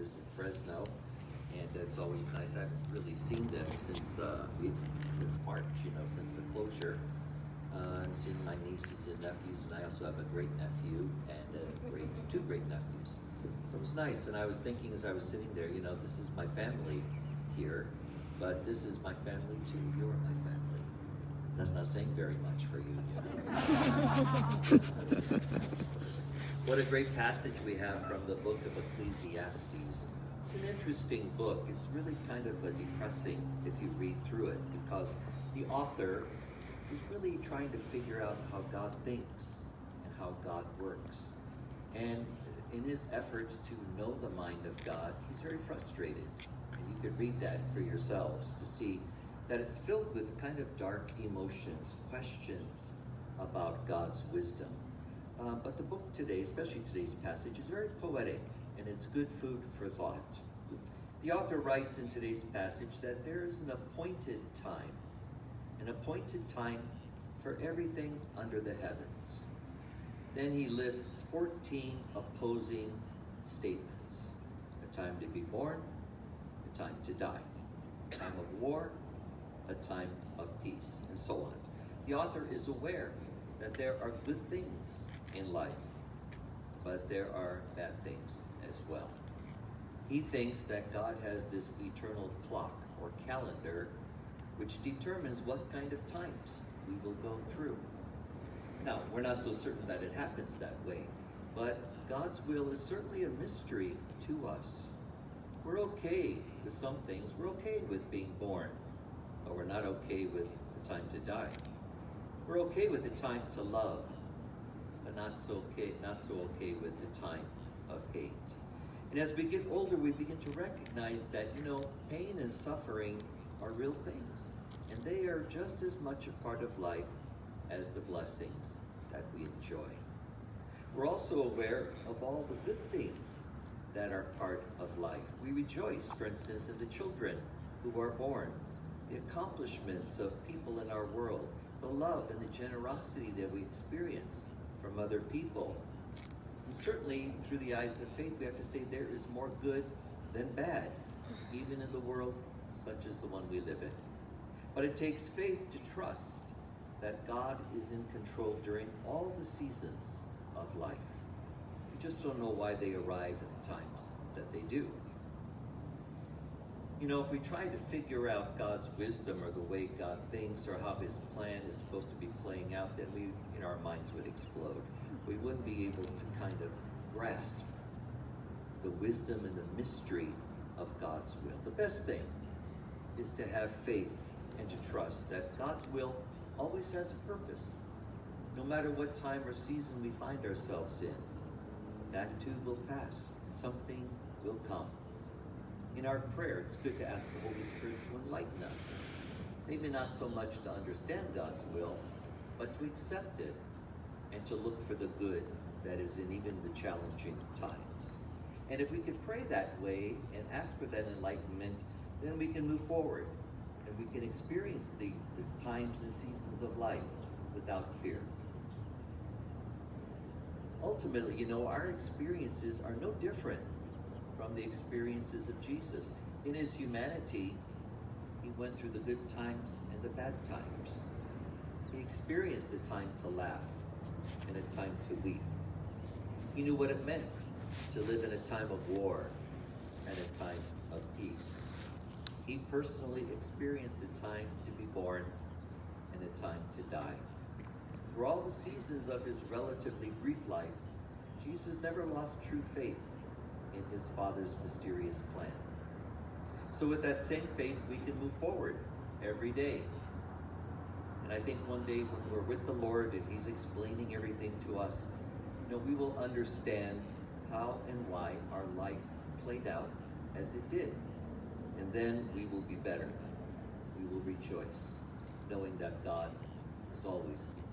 brothers in Fresno, and it's always nice. I haven't really seen them since March, since the closure. And seeing my nieces and nephews, and I also have a great nephew and two great nephews. So it was nice, and I was thinking as I was sitting there, this is my family here, but this is my family too. You're my family. That's not saying very much for you. What a great passage we have from the book of Ecclesiastes. It's an interesting book. It's really kind of depressing if you read through it, because the author is really trying to figure out how God thinks and how God works. And in his efforts to know the mind of God, he's very frustrated. And you could read that for yourselves to see that it's filled with kind of dark emotions, questions about God's wisdom. But the book today, especially today's passage, is very poetic, and it's good food for thought. The author writes in today's passage that there is an appointed time for everything under the heavens. Then he lists 14 opposing statements: a time to be born, a time to die, a time of war, a time of peace, and so on. The author is aware that there are good things in life, but there are bad things as well. He thinks that God has this eternal clock or calendar which determines what kind of times we will go through. Now, we're not so certain that it happens that way, but God's will is certainly a mystery to us. We're okay with some things. We're okay with being born, but we're not okay with the time to die. We're okay with the time to love, but not so okay with the time of hate. And as we get older, we begin to recognize that, pain and suffering are real things, and they are just as much a part of life as the blessings that we enjoy. We're also aware of all the good things that are part of life. We rejoice, for instance, in the children who are born, the accomplishments of people in our world, the love and the generosity that we experience from other people. And certainly, through the eyes of faith, we have to say there is more good than bad, even in the world such as the one we live in. But it takes faith to trust that God is in control during all the seasons of life. We just don't know why they arrive at the times that they do. If we try to figure out God's wisdom or the way God thinks or how his plan is supposed to be playing out, then our minds would explode. We wouldn't be able to kind of grasp the wisdom and the mystery of God's will. The best thing is to have faith and to trust that God's will always has a purpose. No matter what time or season we find ourselves in, that too will pass and something will come. In our prayer, it's good to ask the Holy Spirit to enlighten us. Maybe not so much to understand God's will, but to accept it and to look for the good that is in even the challenging times. And if we can pray that way and ask for that enlightenment, then we can move forward and we can experience these times and seasons of life without fear. Ultimately, our experiences are no different from the experiences of Jesus. In his humanity, he went through the good times and the bad times. He experienced a time to laugh and a time to weep. He knew what it meant to live in a time of war and a time of peace. He personally experienced a time to be born and a time to die. For all the seasons of his relatively brief life, Jesus never lost true faith in his Father's mysterious plan. So with that same faith, we can move forward every day. And I think one day when we're with the Lord and he's explaining everything to us, we will understand how and why our life played out as it did. And then we will be better. We will rejoice, knowing that God is always in